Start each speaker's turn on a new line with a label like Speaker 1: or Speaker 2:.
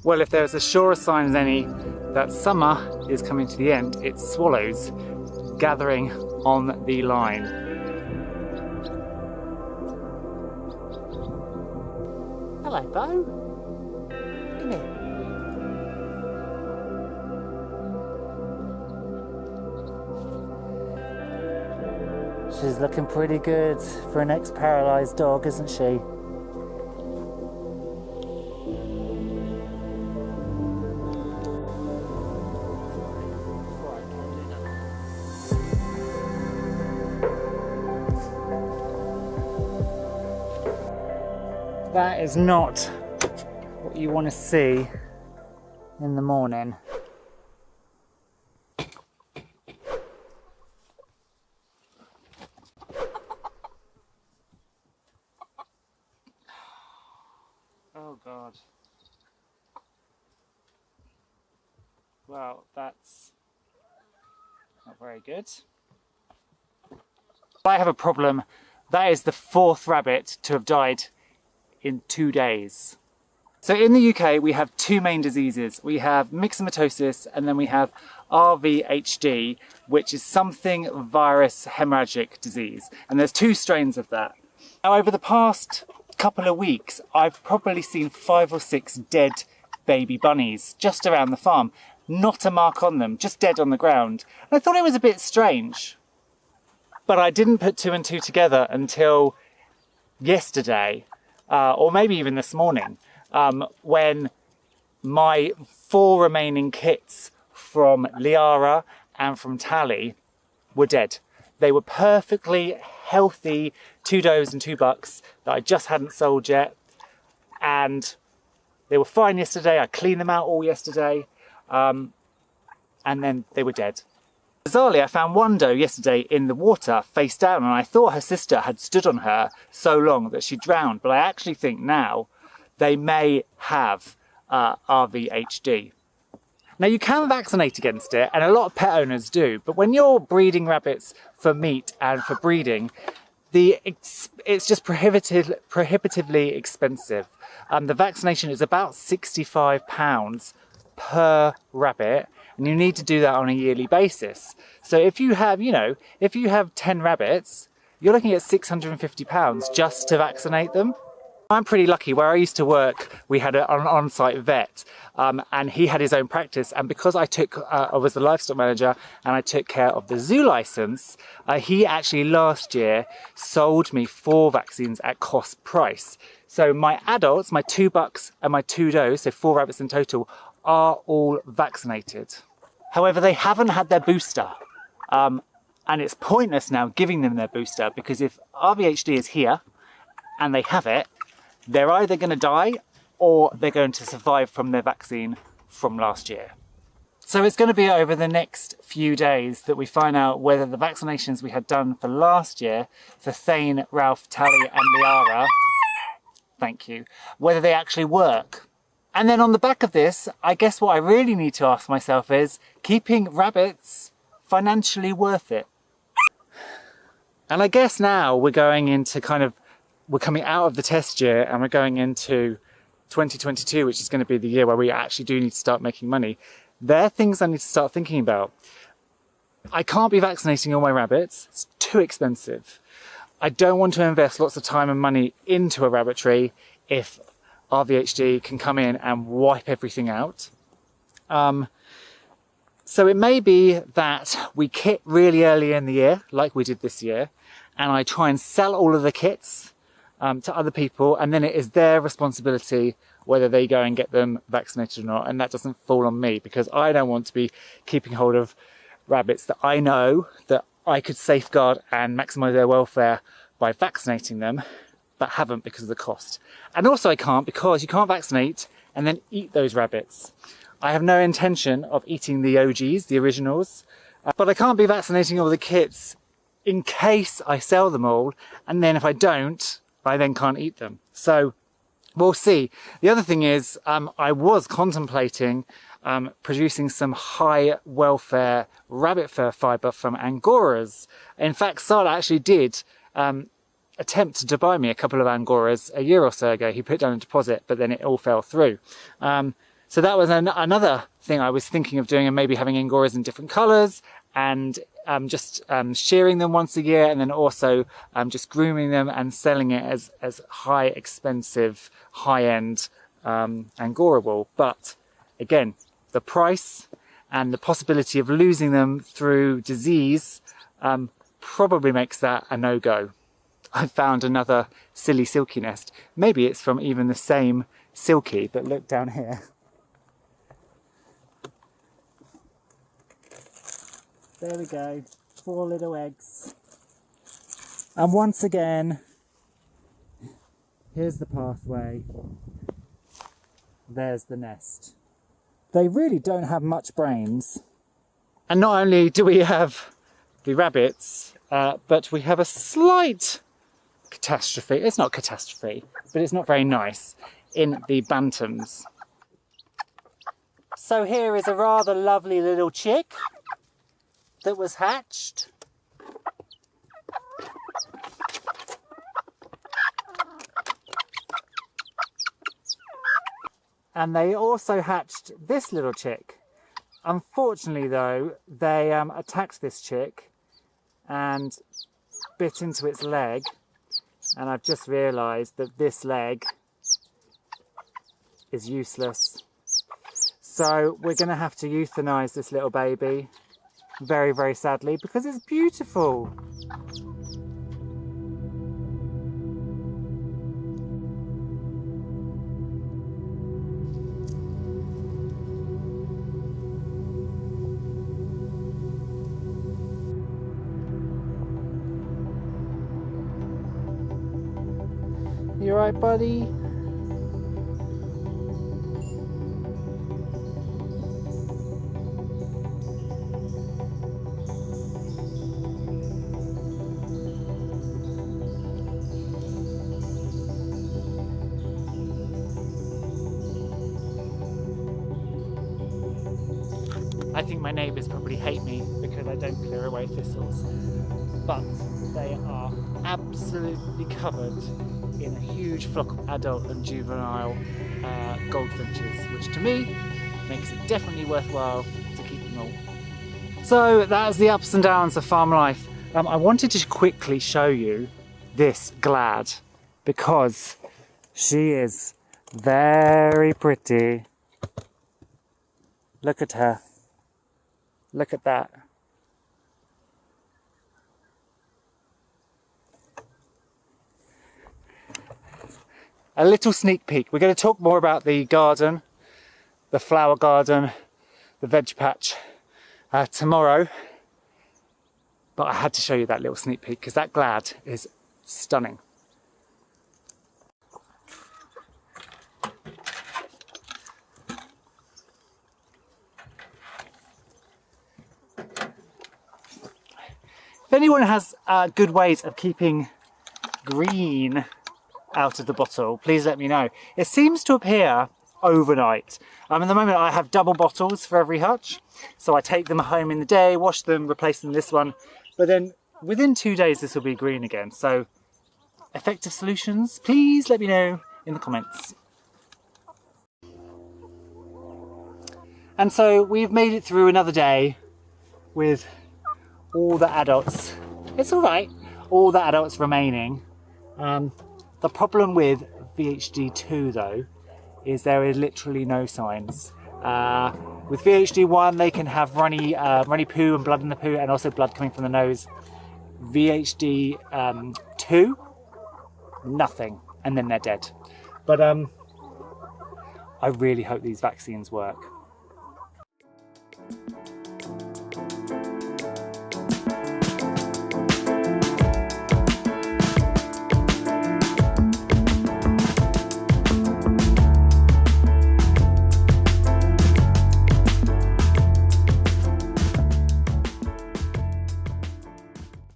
Speaker 1: Well, if there's a surer sign as any that summer is coming to the end, it's swallows gathering on the line. Hello, Bo. Come here. She's looking pretty good for an ex-paralysed dog, isn't she? That is not what you want to see in the morning. Oh God. Well, that's not very good. I have a problem. That is the 4th rabbit to have died in 2 days. So in the UK we have 2 main diseases. We have myxomatosis and then we have RVHD, which is something virus hemorrhagic disease. And there's 2 strains of that. Now over the past couple of weeks I've probably seen 5 or 6 dead baby bunnies just around the farm. Not a mark on them, just dead on the ground. And I thought it was a bit strange. But I didn't put 2 and 2 together until yesterday. Or maybe even this morning, when my 4 remaining kits from Liara and from Tally were dead. They were perfectly healthy 2 does and 2 bucks that I just hadn't sold yet. And they were fine yesterday. I cleaned them out all yesterday. And then they were dead. Bizarrely, I found one doe yesterday in the water face down, and I thought her sister had stood on her so long that she drowned, but I actually think now they may have RVHD. Now you can vaccinate against it, and a lot of pet owners do, but when you're breeding rabbits for meat and for breeding, it's just prohibitively expensive. The vaccination is about £65 per rabbit, and you need to do that on a yearly basis. So if you have, if you have 10 rabbits, you're looking at £650 just to vaccinate them. I'm pretty lucky. Where I used to work, we had an on-site vet, and he had his own practice. And because I was the livestock manager and I took care of the zoo license, he actually last year sold me 4 vaccines at cost price. So my adults, my 2 bucks and my 2 does, so 4 rabbits in total, are all vaccinated. However, they haven't had their booster. And it's pointless now giving them their booster, because if RVHD is here and they have it, they're either going to die or they're going to survive from their vaccine from last year. So it's going to be over the next few days that we find out whether the vaccinations we had done for last year for Thane, Ralph, Tally and Liara, thank you, whether they actually work. And then on the back of this, I guess what I really need to ask myself is, keeping rabbits financially worth it? And I guess now we're going into we're coming out of the test year and we're going into 2022, which is going to be the year where we actually do need to start making money. There are things I need to start thinking about. I can't be vaccinating all my rabbits. It's too expensive. I don't want to invest lots of time and money into a rabbitry if RVHD can come in and wipe everything out. So it may be that we kit really early in the year, like we did this year, and I try and sell all of the kits to other people, and then it is their responsibility whether they go and get them vaccinated or not, and that doesn't fall on me, because I don't want to be keeping hold of rabbits that I know that I could safeguard and maximise their welfare by vaccinating them, but haven't because of the cost. And also I can't, because you can't vaccinate and then eat those rabbits. I have no intention of eating the OGs, the originals, but I can't be vaccinating all the kits in case I sell them all, and then if I don't, I then can't eat them. So we'll see. The other thing is, I was contemplating producing some high welfare rabbit fur fibre from Angoras. In fact, Sala actually did attempt to buy me a couple of Angoras a year or so ago. He put down a deposit, but then it all fell through. So that was another thing I was thinking of doing, and maybe having Angoras in different colours, and just shearing them once a year, and then also just grooming them and selling it as high expensive, high-end Angora wool. But again, the price and the possibility of losing them through disease probably makes that a no-go. I found another silly silky nest. Maybe it's from even the same silky, but look down here. There we go, 4 little eggs. And once again, here's the pathway. There's the nest. They really don't have much brains. And not only do we have the rabbits, but we have a slight catastrophe. It's not catastrophe, but it's not very nice in the bantams. So here is a rather lovely little chick that was hatched. And they also hatched this little chick. Unfortunately though, they attacked this chick and bit into its leg. And I've just realised that this leg is useless. So we're going to have to euthanise this little baby. Very, very sadly, because it's beautiful. You alright, buddy? I think my neighbours probably hate me because I don't clear away thistles, but they are absolutely covered in a huge flock of adult and juvenile goldfinches, which to me makes it definitely worthwhile to keep them all. So that's the ups and downs of farm life. I wanted to quickly show you this Glad because she is very pretty. Look at her. Look at that. A little sneak peek. We're going to talk more about the garden, the flower garden, the veg patch tomorrow. But I had to show you that little sneak peek because that Glad is stunning. If anyone has good ways of keeping green out of the bottle, please let me know. It seems to appear overnight. At the moment I have double bottles for every hutch, so I take them home in the day, wash them, replace them with this one, but then within 2 days this will be green again. So effective solutions, please let me know in the comments. And so we've made it through another day with all the adults. It's all right, all the adults remaining. The problem with VHD2 though is there is literally no signs. With VHD1 they can have runny poo and blood in the poo, and also blood coming from the nose. VHD2, nothing, and then they're dead. But I really hope these vaccines work.